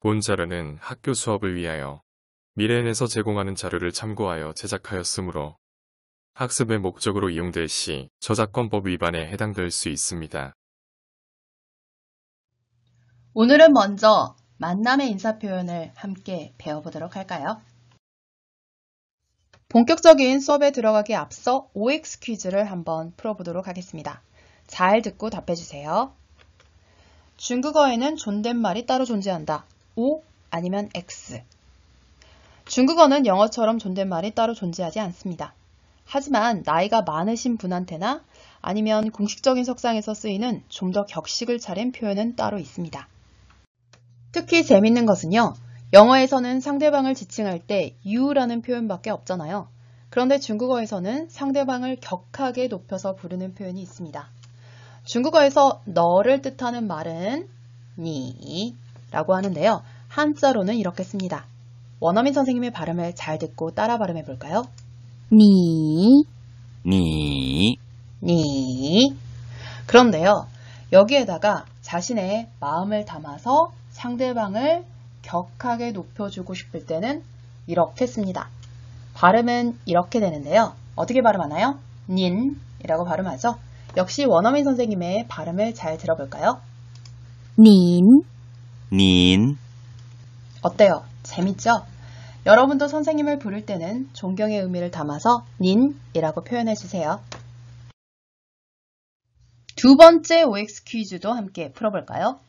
본 자료는 학교 수업을 위하여 미래엔에서 제공하는 자료를 참고하여 제작하였으므로 학습의 목적으로 이용될 시 저작권법 위반에 해당될 수 있습니다. 오늘은 먼저 만남의 인사표현을 함께 배워보도록 할까요? 본격적인 수업에 들어가기 앞서 OX 퀴즈를 한번 풀어보도록 하겠습니다. 잘 듣고 답해주세요. 중국어에는 존댓말이 따로 존재한다. O 아니면 X. 중국어는 영어처럼 존댓말이 따로 존재하지 않습니다. 하지만 나이가 많으신 분한테나 아니면 공식적인 석상에서 쓰이는 좀 더 격식을 차린 표현은 따로 있습니다. 특히 재밌는 것은요. 영어에서는 상대방을 지칭할 때 you라는 표현밖에 없잖아요. 그런데 중국어에서는 상대방을 격하게 높여서 부르는 표현이 있습니다. 중국어에서 너를 뜻하는 말은 니라고 하는데요. 한자로는 이렇게 씁니다. 원어민 선생님의 발음을 잘 듣고 따라 발음해 볼까요? 니, 니. 그런데요. 여기에다가 자신의 마음을 담아서 상대방을 격하게 높여주고 싶을 때는 이렇게 씁니다. 발음은 이렇게 되는데요. 어떻게 발음하나요? 닌이라고 발음하죠. 역시 원어민 선생님의 발음을 잘 들어볼까요? 닌, 어때요? 재밌죠? 여러분도 선생님을 부를 때는 존경의 의미를 담아서 닌이라고 표현해주세요. 두 번째 OX 퀴즈도 함께 풀어볼까요?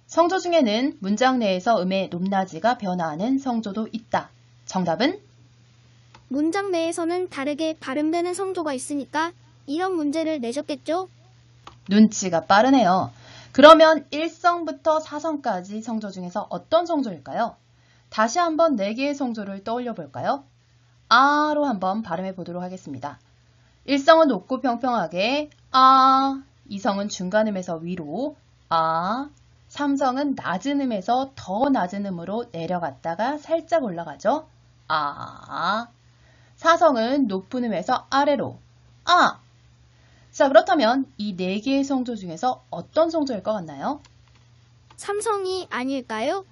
성조 중에는 문장 내에서 음의 높낮이가 변화하는 성조도 있다. 정답은? 문장 내에서는 다르게 발음되는 성조가 있으니까 이런 문제를 내셨겠죠? 눈치가 빠르네요. 그러면 1성부터 4성까지 성조 중에서 어떤 성조일까요? 다시 한번 4개의 성조를 떠올려 볼까요? 아로 한번 발음해 보도록 하겠습니다. 1성은 높고 평평하게 아, 2성은 중간음에서 위로 아, 3성은 낮은 음에서 더 낮은 음으로 내려갔다가 살짝 올라가죠. 아, 4성은 높은 음에서 아래로 아. 자, 그렇다면 이 4개의 성조 중에서 어떤 성조일 것 같나요? 삼성이 아닐까요?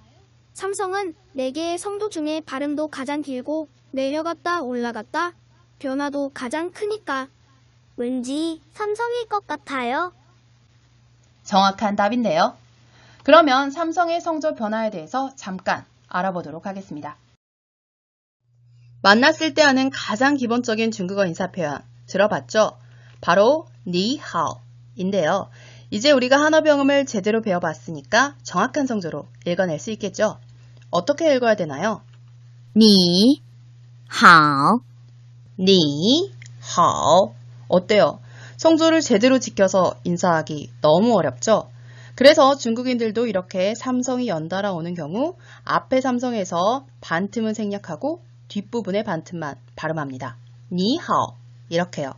삼성은 4개의 성조 중에 발음도 가장 길고 내려갔다 올라갔다 변화도 가장 크니까 왠지 삼성일 것 같아요. 정확한 답인데요. 그러면 삼성의 성조 변화에 대해서 잠깐 알아보도록 하겠습니다. 만났을 때 하는 가장 기본적인 중국어 인사표현 들어봤죠? 바로 니하오인데요. 이제 우리가 한어병음을 제대로 배워봤으니까 정확한 성조로 읽어낼 수 있겠죠? 어떻게 읽어야 되나요? 니, 하오, 니하오. 어때요? 성조를 제대로 지켜서 인사하기 너무 어렵죠? 그래서 중국인들도 이렇게 삼성이 연달아 오는 경우 앞에 삼성에서 반틈은 생략하고 뒷부분의 반틈만 발음합니다. 니하오 이렇게요.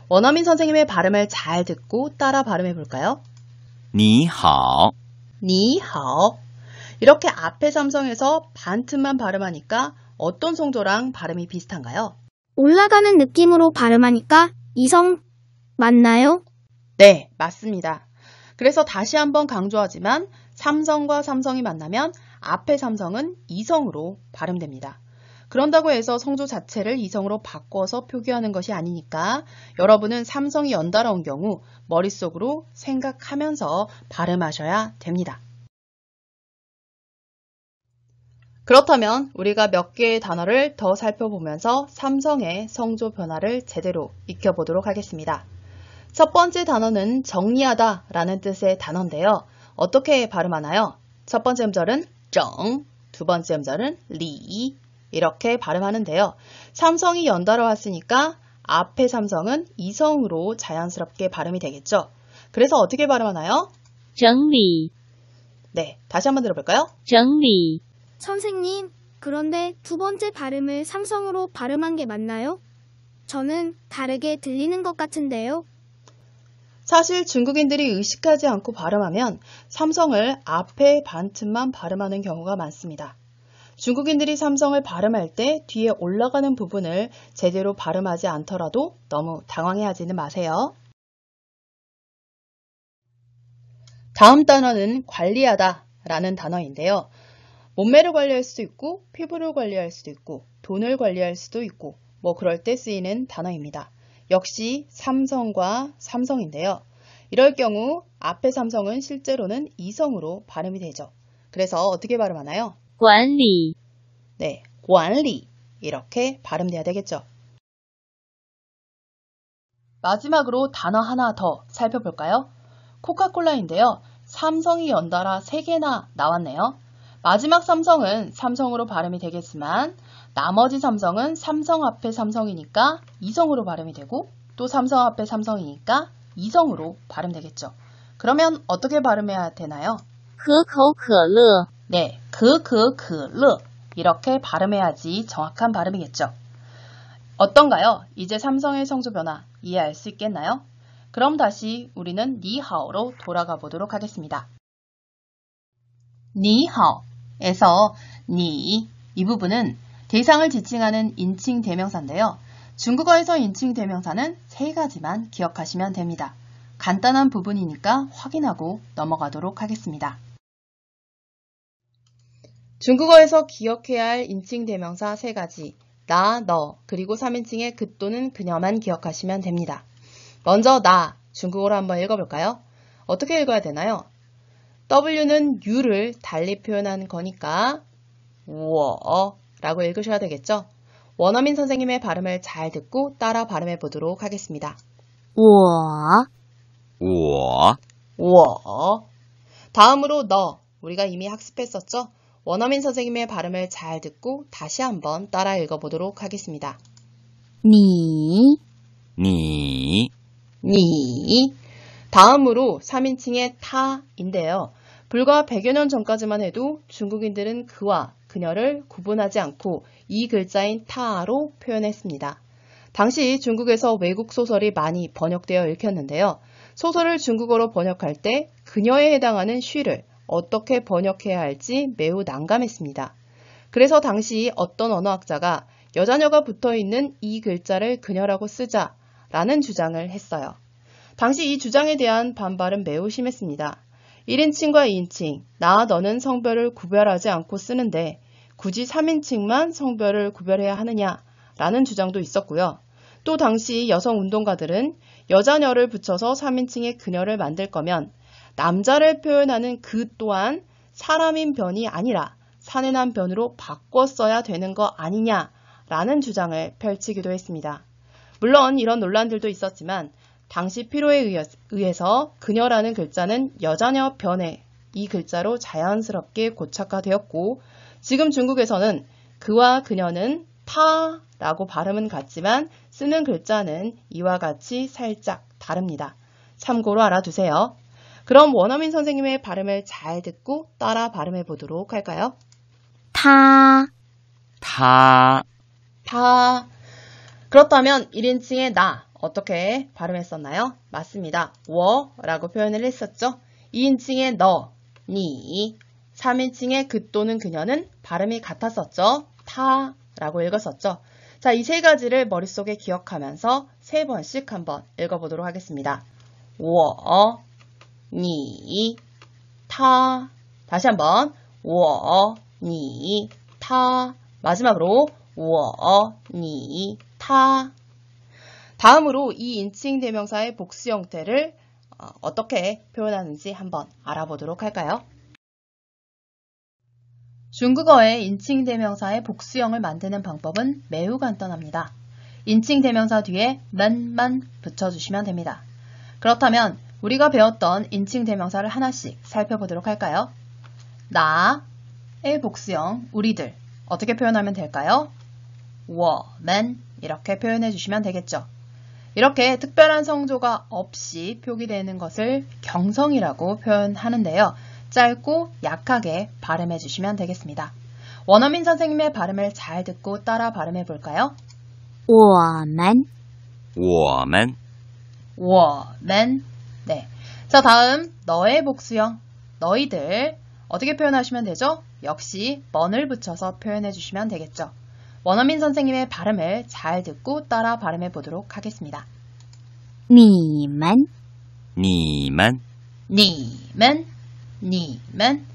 원어민 선생님의 발음을 잘 듣고 따라 발음해 볼까요? 니하오, 니하오. 이렇게 앞에 삼성에서 반틈만 발음하니까 어떤 성조랑 발음이 비슷한가요? 올라가는 느낌으로 발음하니까 이성 맞나요? 네, 맞습니다. 그래서 다시 한번 강조하지만 삼성과 삼성이 만나면 앞에 삼성은 이성으로 발음됩니다. 그런다고 해서 성조 자체를 이성으로 바꿔서 표기하는 것이 아니니까 여러분은 삼성이 연달아 온 경우 머릿속으로 생각하면서 발음하셔야 됩니다. 그렇다면 우리가 몇 개의 단어를 더 살펴보면서 삼성의 성조 변화를 제대로 익혀보도록 하겠습니다. 첫 번째 단어는 정리하다 라는 뜻의 단어인데요. 어떻게 발음하나요? 첫 번째 음절은 정, 두 번째 음절은 리 이렇게 발음하는데요. 삼성이 연달아 왔으니까 앞에 삼성은 이성으로 자연스럽게 발음이 되겠죠. 그래서 어떻게 발음하나요? 整理, 네, 다시 한번 들어볼까요? 整理, 선생님, 그런데 두 번째 발음을 삼성으로 발음한 게 맞나요? 저는 다르게 들리는 것 같은데요. 사실 중국인들이 의식하지 않고 발음하면 삼성을 앞에 반틈만 발음하는 경우가 많습니다. 중국인들이 삼성을 발음할 때 뒤에 올라가는 부분을 제대로 발음하지 않더라도 너무 당황해하지는 마세요. 다음 단어는 관리하다 라는 단어인데요. 몸매를 관리할 수도 있고, 피부를 관리할 수도 있고, 돈을 관리할 수도 있고, 뭐 그럴 때 쓰이는 단어입니다. 역시 삼성과 삼성인데요. 이럴 경우 앞에 삼성은 실제로는 이성으로 발음이 되죠. 그래서 어떻게 발음하나요? 管理 네, 관리 이렇게 발음돼야 되겠죠. 마지막으로 단어 하나 더 살펴볼까요? 코카콜라인데요. 삼성이 연달아 3개나 나왔네요. 마지막 삼성은 삼성으로 발음이 되겠지만 나머지 삼성은 삼성 앞에 삼성이니까 이성으로 발음이 되고 또 삼성 앞에 삼성이니까 이성으로 발음되겠죠. 그러면 어떻게 발음해야 되나요? 可口可乐 네, 그르 이렇게 발음해야지 정확한 발음이겠죠. 어떤가요? 이제 삼성의 성조 변화 이해할 수 있겠나요? 그럼 다시 우리는 니하오로 돌아가 보도록 하겠습니다. 니하오에서 니, 이 부분은 대상을 지칭하는 인칭 대명사인데요. 중국어에서 인칭 대명사는 3가지만 기억하시면 됩니다. 간단한 부분이니까 확인하고 넘어가도록 하겠습니다. 중국어에서 기억해야 할 인칭 대명사 3가지, 나, 너, 그리고 3인칭의 그 또는 그녀만 기억하시면 됩니다. 먼저 나, 중국어로 한번 읽어볼까요? 어떻게 읽어야 되나요? W는 U를 달리 표현한 거니까 我 라고 읽으셔야 되겠죠? 원어민 선생님의 발음을 잘 듣고 따라 발음해 보도록 하겠습니다. 我我我 다음으로 너, 우리가 이미 학습했었죠? 원어민 선생님의 발음을 잘 듣고 다시 한번 따라 읽어보도록 하겠습니다. 你你 니 다음으로 3인칭의 타인데요. 불과 100여 년 전까지만 해도 중국인들은 그와 그녀를 구분하지 않고 이 글자인 타로 표현했습니다. 당시 중국에서 외국 소설이 많이 번역되어 읽혔는데요. 소설을 중국어로 번역할 때 그녀에 해당하는 쉬를 어떻게 번역해야 할지 매우 난감했습니다. 그래서 당시 어떤 언어학자가 여자녀가 붙어있는 이 글자를 그녀라고 쓰자라는 주장을 했어요. 당시 이 주장에 대한 반발은 매우 심했습니다. 1인칭과 2인칭, 나, 너는 성별을 구별하지 않고 쓰는데 굳이 3인칭만 성별을 구별해야 하느냐라는 주장도 있었고요. 또 당시 여성 운동가들은 여자녀를 붙여서 3인칭의 그녀를 만들 거면 남자를 표현하는 그 또한 사람인 변이 아니라 사내남 변으로 바꿔 써야 되는 거 아니냐라는 주장을 펼치기도 했습니다. 물론 이런 논란들도 있었지만 당시 필요에 의해서 그녀라는 글자는 여자녀 변의 이 글자로 자연스럽게 고착화되었고 지금 중국에서는 그와 그녀는 타라고 발음은 같지만 쓰는 글자는 이와 같이 살짝 다릅니다. 참고로 알아두세요. 그럼 원어민 선생님의 발음을 잘 듣고 따라 발음해 보도록 할까요? 他他 타. 그렇다면 1인칭의 나 어떻게 발음했었나요? 맞습니다. 워라고 표현을 했었죠. 2인칭의 너, 니, 3인칭의 그 또는 그녀는 발음이 같았었죠. 타라고 읽었었죠. 자, 이 3가지를 머릿속에 기억하면서 3번씩 한번 읽어보도록 하겠습니다. 我, 니, 타. 다시 한번 我, 니, 타. 마지막으로 我, 니, 타. 다음으로 이 인칭 대명사의 복수 형태를 어떻게 표현하는지 한번 알아보도록 할까요? 중국어의 인칭 대명사의 복수형을 만드는 방법은 매우 간단합니다. 인칭 대명사 뒤에 만만 붙여주시면 됩니다. 그렇다면 우리가 배웠던 인칭 대명사를 하나씩 살펴보도록 할까요? 나의 복수형 우리들 어떻게 표현하면 될까요? 我们이렇게 표현해 주시면 되겠죠. 이렇게 특별한 성조가 없이 표기되는 것을 경성이라고 표현하는데요. 짧고 약하게 발음해 주시면 되겠습니다. 원어민 선생님의 발음을 잘 듣고 따라 발음해 볼까요? 我们我们 워맨. 네. 자, 다음 너의 복수형 너희들 어떻게 표현하시면 되죠? 역시 먼을 붙여서 표현해 주시면 되겠죠. 원어민 선생님의 발음을 잘 듣고 따라 발음해 보도록 하겠습니다. 你们你们 니men, 니men.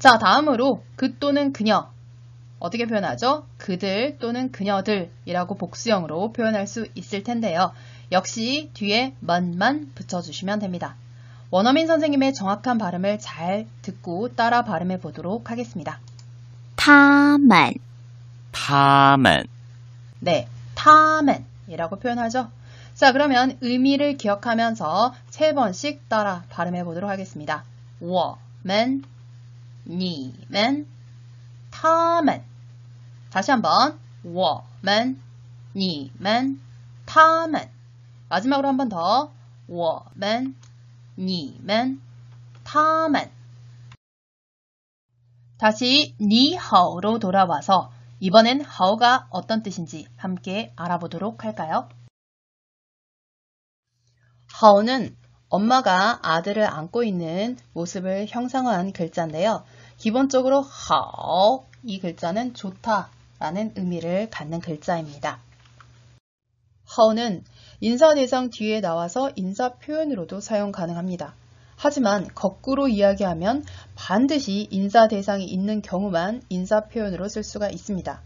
자, 다음으로 그 또는 그녀. 어떻게 표현하죠? 그들 또는 그녀들이라고 복수형으로 표현할 수 있을 텐데요. 역시 뒤에 man만 붙여주시면 됩니다. 원어민 선생님의 정확한 발음을 잘 듣고 따라 발음해 보도록 하겠습니다. 他们 他们 네, 他们이라고 표현하죠. 자, 그러면 의미를 기억하면서 3번씩 따라 발음해 보도록 하겠습니다. 我们, 你们, 他们. 다시 한번 我们, 你们, 他们. 마지막으로 한 번 더 我们, 你们, 他们. 다시 니하오로 돌아와서 이번엔 하오가 어떤 뜻인지 함께 알아보도록 할까요? 하오는 엄마가 아들을 안고 있는 모습을 형상화한 글자인데요. 기본적으로 하오, 이 글자는 좋다라는 의미를 갖는 글자입니다. 하오는 인사대상 뒤에 나와서 인사 표현으로도 사용 가능합니다. 하지만 거꾸로 이야기하면 반드시 인사대상이 있는 경우만 인사 표현으로 쓸 수가 있습니다.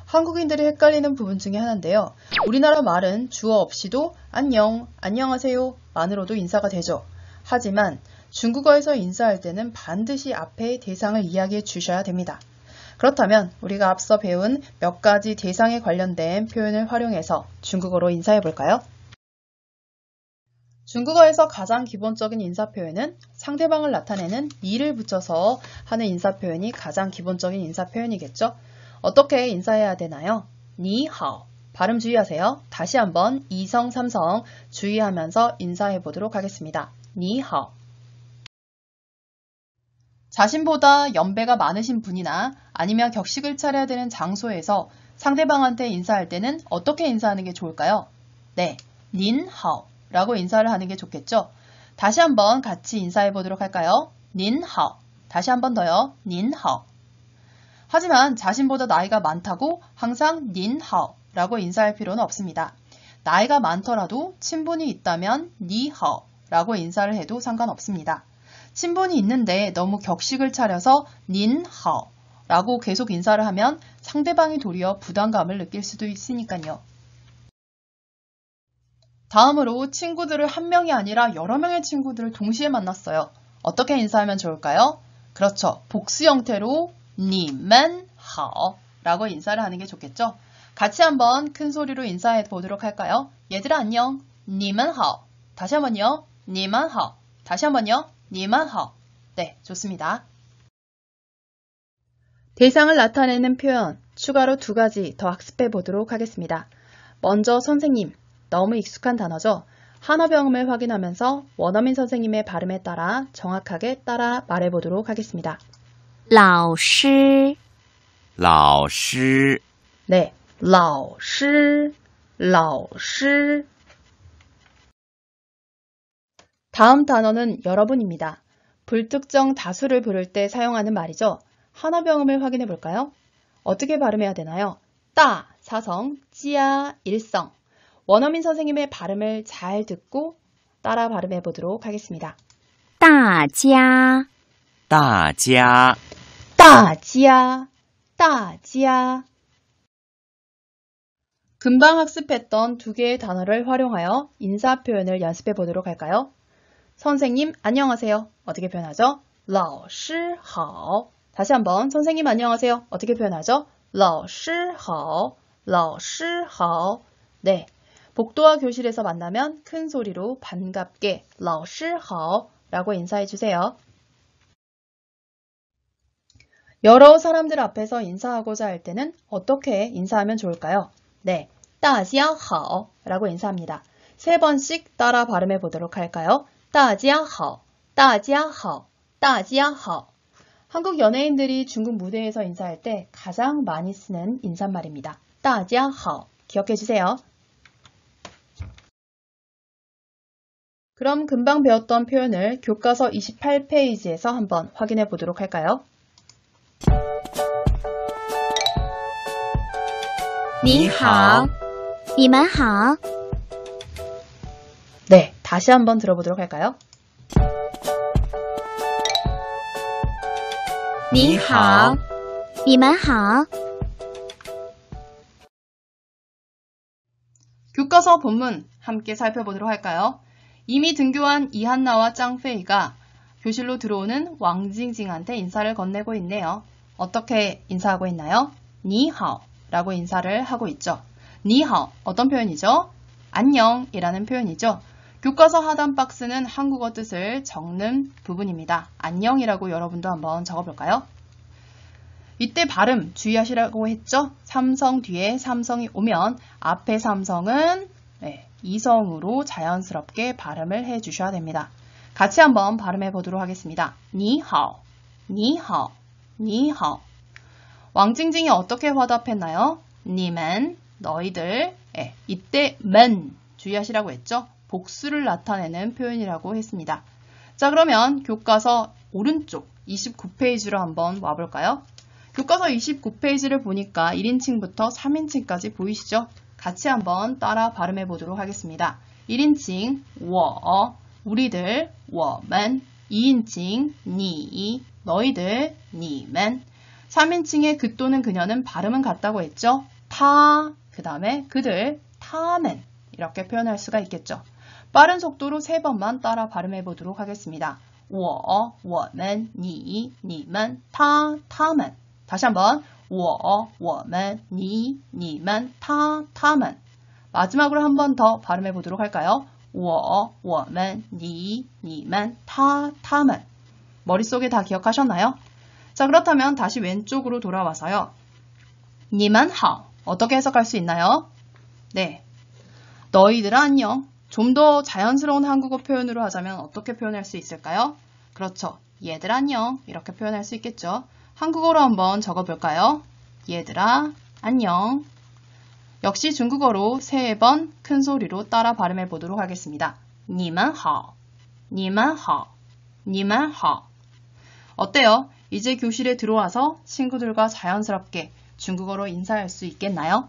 한국인들이 헷갈리는 부분 중에 하나인데요. 우리나라 말은 주어 없이도 안녕, 안녕하세요 만으로도 인사가 되죠. 하지만 중국어에서 인사할 때는 반드시 앞에 대상을 이야기해 주셔야 됩니다. 그렇다면 우리가 앞서 배운 몇 가지 대상에 관련된 표현을 활용해서 중국어로 인사해 볼까요? 중국어에서 가장 기본적인 인사 표현은 상대방을 나타내는 니를 붙여서 하는 인사 표현이 가장 기본적인 인사 표현이겠죠? 어떻게 인사해야 되나요? 니하오. 발음 주의하세요. 다시 한번 2성, 3성 주의하면서 인사해 보도록 하겠습니다. 니하오. 자신보다 연배가 많으신 분이나 아니면 격식을 차려야 되는 장소에서 상대방한테 인사할 때는 어떻게 인사하는 게 좋을까요? 네, 닌하오 라고 인사를 하는 게 좋겠죠? 다시 한번 같이 인사해 보도록 할까요? 닌하오. 다시 한번 더요. 닌하오. 하지만 자신보다 나이가 많다고 항상 닌하오 라고 인사할 필요는 없습니다. 나이가 많더라도 친분이 있다면 니하오 라고 인사를 해도 상관없습니다. 친분이 있는데 너무 격식을 차려서 닌하오 라고 계속 인사를 하면 상대방이 도리어 부담감을 느낄 수도 있으니까요. 다음으로 친구들을 한 명이 아니라 여러 명의 친구들을 동시에 만났어요. 어떻게 인사하면 좋을까요? 그렇죠. 복수 형태로 你们好 라고 인사를 하는 게 좋겠죠. 같이 한번 큰 소리로 인사해 보도록 할까요? 얘들아 안녕. 你们好. 다시 한번요. 你们好. 다시 한번요. 你们好. 네, 좋습니다. 대상을 나타내는 표현 추가로 2가지 더 학습해 보도록 하겠습니다. 먼저 선생님. 너무 익숙한 단어죠. 한어병음을 확인하면서 원어민 선생님의 발음에 따라 정확하게 따라 말해보도록 하겠습니다. 老师老师 네, 老师, 老师. 다음 단어는 여러분입니다. 불특정 다수를 부를 때 사용하는 말이죠. 한어병음을 확인해 볼까요? 어떻게 발음해야 되나요? 따, 사성, 찌야, 일성. 원어민 선생님의 발음을 잘 듣고 따라 발음해 보도록 하겠습니다. 大家大家 大家, 大家. 금방 학습했던 2개의 단어를 활용하여 인사 표현을 연습해 보도록 할까요? 선생님 안녕하세요. 어떻게 표현하죠? 老师好. 다시 한번 선생님 안녕하세요. 어떻게 표현하죠? 老师好, 老师好. 네. 복도와 교실에서 만나면 큰 소리로 반갑게 老师好 라고 인사해 주세요. 여러 사람들 앞에서 인사하고자 할 때는 어떻게 인사하면 좋을까요? 네, 大家好 라고 인사합니다. 3번씩 따라 발음해 보도록 할까요? 大家好, 大家好, 大家好. 한국 연예인들이 중국 무대에서 인사할 때 가장 많이 쓰는 인사말입니다. 大家好 기억해 주세요. 그럼 금방 배웠던 표현을 교과서 28페이지에서 한번 확인해 보도록 할까요? 你好你们好 네, 다시 한번 들어보도록 할까요? 你好，你们好。 교과서 본문 함께 살펴보도록 할까요? 이미 등교한 이한나와 짱페이가 교실로 들어오는 왕징징한테 인사를 건네고 있네요. 어떻게 인사하고 있나요? 니하오 라고 인사를 하고 있죠. 니하오 어떤 표현이죠? 안녕이라는 표현이죠. 교과서 하단 박스는 한국어 뜻을 적는 부분입니다. 안녕이라고 여러분도 한번 적어볼까요? 이때 발음 주의하시라고 했죠? 삼성 뒤에 삼성이 오면 앞에 삼성은 이성으로 자연스럽게 발음을 해주셔야 됩니다. 같이 한번 발음해 보도록 하겠습니다. 니하오, 니하오, 니하오. 왕징징이 어떻게 화답했나요? 니만, 너희들. 이때 만 주의하시라고 했죠? 복수를 나타내는 표현이라고 했습니다. 자, 그러면 교과서 오른쪽 29페이지로 한번 와볼까요? 교과서 29페이지를 보니까 1인칭부터 3인칭까지 보이시죠? 같이 한번 따라 발음해 보도록 하겠습니다. 1인칭 我 우리들 我们 2인칭 你 너희들 你们 3인칭의 그 또는 그녀는 발음은 같다고 했죠? 타, 그 다음에 그들, 他们 이렇게 표현할 수가 있겠죠. 빠른 속도로 3번만 따라 발음해 보도록 하겠습니다. 我, 我们, 你, 你们, 他, 他们 다시 한번 我, 我们, 你, 你们, 他, 他们 마지막으로 한 번 더 발음해 보도록 할까요? 我, 我们, 你, 你们, 他, 他们 머릿속에 다 기억하셨나요? 자, 그렇다면 다시 왼쪽으로 돌아와서요. 你们好 어떻게 해석할 수 있나요? 네, 너희들아 안녕. 좀 더 자연스러운 한국어 표현으로 하자면 어떻게 표현할 수 있을까요? 그렇죠. 얘들아 안녕 이렇게 표현할 수 있겠죠. 한국어로 한번 적어볼까요? 얘들아 안녕. 역시 중국어로 3번 큰 소리로 따라 발음해 보도록 하겠습니다. 你们好, 你们好, 你们好. 어때요? 이제 교실에 들어와서 친구들과 자연스럽게 중국어로 인사할 수 있겠나요?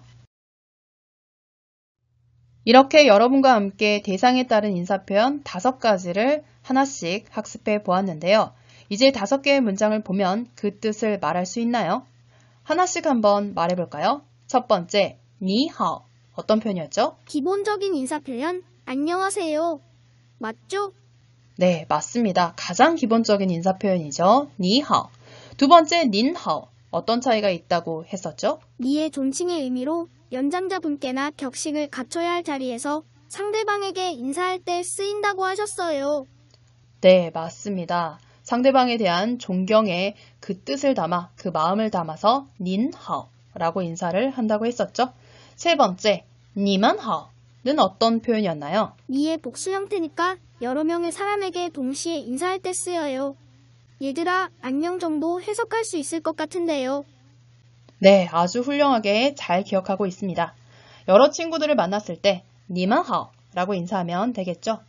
이렇게 여러분과 함께 대상에 따른 인사 표현 5가지를 하나씩 학습해 보았는데요. 이제 5개의 문장을 보면 그 뜻을 말할 수 있나요? 하나씩 한번 말해볼까요? 첫 번째, 니하오. 어떤 표현이었죠? 기본적인 인사 표현 안녕하세요. 맞죠? 네, 맞습니다. 가장 기본적인 인사 표현이죠. 니하오. 두 번째, 닌하오. 어떤 차이가 있다고 했었죠? 니의 존칭의 의미로 연장자분께나 격식을 갖춰야 할 자리에서 상대방에게 인사할 때 쓰인다고 하셨어요. 네, 맞습니다. 상대방에 대한 존경의 그 뜻을 담아, 그 마음을 담아서 닌하오라고 인사를 한다고 했었죠. 세 번째, 니만하오는 어떤 표현이었나요? 니의 복수 형태니까 여러 명의 사람에게 동시에 인사할 때 쓰여요. 얘들아, 안녕 정도 해석할 수 있을 것 같은데요. 네, 아주 훌륭하게 잘 기억하고 있습니다. 여러 친구들을 만났을 때 니만하오라고 인사하면 되겠죠.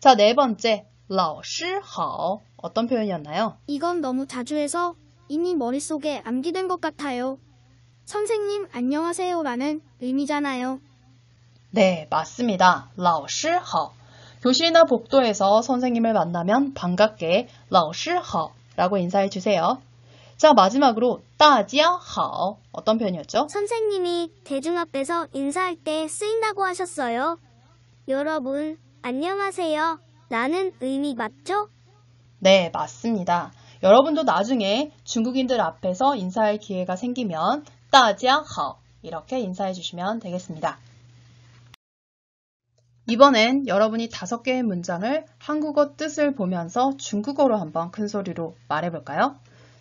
자, 네 번째, 老师好 어떤 표현이었나요? 이건 너무 자주 해서 이미 머릿속에 암기된 것 같아요. 선생님 안녕하세요라는 의미잖아요. 네, 맞습니다. 老师好 교실이나 복도에서 선생님을 만나면 반갑게 老师好라고 인사해 주세요. 자, 마지막으로 大家好 어떤 표현이었죠? 선생님이 대중 앞에서 인사할 때 쓰인다고 하셨어요. 여러분 안녕하세요. 라는 의미 맞죠? 네, 맞습니다. 여러분도 나중에 중국인들 앞에서 인사할 기회가 생기면 大家好 이렇게 인사해 주시면 되겠습니다. 이번엔 여러분이 5개의 문장을 한국어 뜻을 보면서 중국어로 한번 큰 소리로 말해볼까요?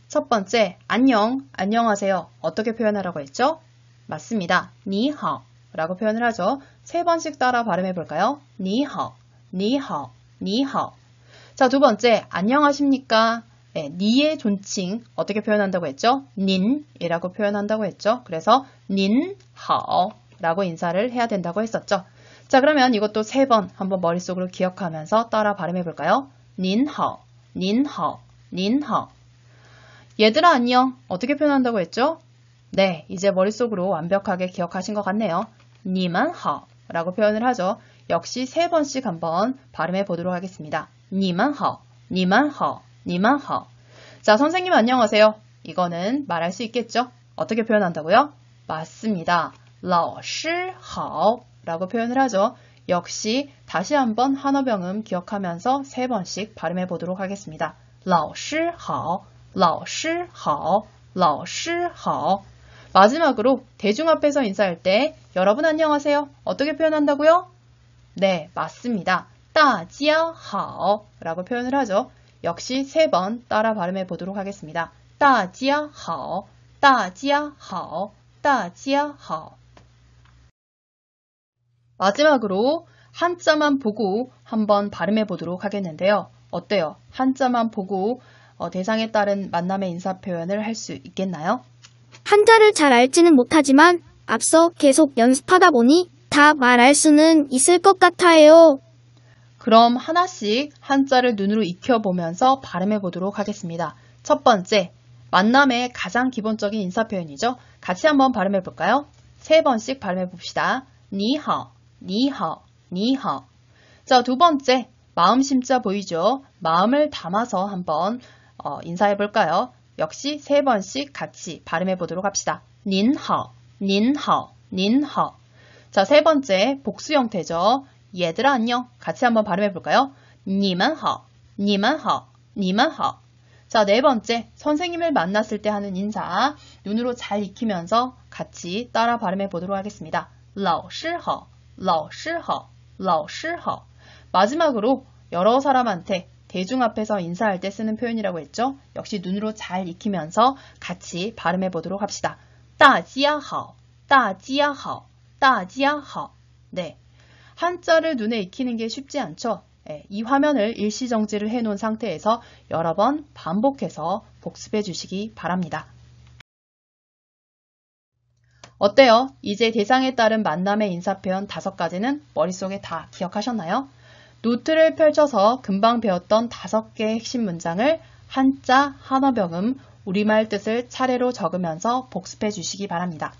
첫 번째, 안녕, 안녕하세요. 어떻게 표현하라고 했죠? 맞습니다. 니하오 라고 표현을 하죠. 3번씩 따라 발음해볼까요? 니하오, 니하오, 니하오. 자, 두 번째, 안녕하십니까? 네, 니의 존칭 어떻게 표현한다고 했죠? 닌이라고 표현한다고 했죠. 그래서 닌하오 라고 인사를 해야 된다고 했었죠. 자, 그러면 이것도 3번 한번 머릿속으로 기억하면서 따라 발음해볼까요? 닌하오, 닌하오, 닌하오. 얘들아 안녕 어떻게 표현한다고 했죠? 네, 이제 머릿속으로 완벽하게 기억하신 것 같네요. 니만하오 라고 표현을 하죠. 역시 3번씩 한번 발음해 보도록 하겠습니다. 니만하오, 니만하오, 니만하오. 자, 선생님 안녕하세요. 이거는 말할 수 있겠죠? 어떻게 표현한다고요? 맞습니다. 老师好 라고 표현을 하죠. 역시 다시 한번 한어병음 기억하면서 3번씩 발음해 보도록 하겠습니다. 老师好,老师好,老师好. 마지막으로 대중 앞에서 인사할 때 여러분 안녕하세요. 어떻게 표현한다고요? 네, 맞습니다. 大家好 라고 표현을 하죠. 역시 3번 따라 발음해 보도록 하겠습니다. 大家好,大家好,大家好. 마지막으로 한자만 보고 한번 발음해 보도록 하겠는데요. 어때요? 한자만 보고 대상에 따른 만남의 인사 표현을 할 수 있겠나요? 한자를 잘 알지는 못하지만 앞서 계속 연습하다 보니 다 말할 수는 있을 것 같아요. 그럼 하나씩 한자를 눈으로 익혀보면서 발음해 보도록 하겠습니다. 첫 번째, 만남의 가장 기본적인 인사 표현이죠. 같이 한번 발음해 볼까요? 3번씩 발음해 봅시다. 你好, 你好, 你好. 자, 두 번째, 마음 심자 보이죠? 마음을 담아서 한번 인사해 볼까요? 역시 3번씩 같이 발음해 보도록 합시다. 您好, 您好, 您好. 자, 세 번째, 복수 형태죠. 얘들아 안녕. 같이 한번 발음해 볼까요? 你们好, 你们好, 你们好. 자, 네 번째, 선생님을 만났을 때 하는 인사. 눈으로 잘 익히면서 같이 따라 발음해 보도록 하겠습니다. 老师好, 老师好, 老师好. 마지막으로 여러 사람한테 대중 앞에서 인사할 때 쓰는 표현이라고 했죠? 역시 눈으로 잘 익히면서 같이 발음해 보도록 합시다. 大家好, 大家好, 大家好. 네. 한자를 눈에 익히는 게 쉽지 않죠? 네, 이 화면을 일시정지를 해놓은 상태에서 여러 번 반복해서 복습해 주시기 바랍니다. 어때요? 이제 대상에 따른 만남의 인사표현 5가지는 머릿속에 다 기억하셨나요? 노트를 펼쳐서 금방 배웠던 5개의 핵심 문장을 한자, 한어병음, 우리말 뜻을 차례로 적으면서 복습해 주시기 바랍니다.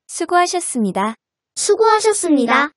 수고하셨습니다. 수고하셨습니다.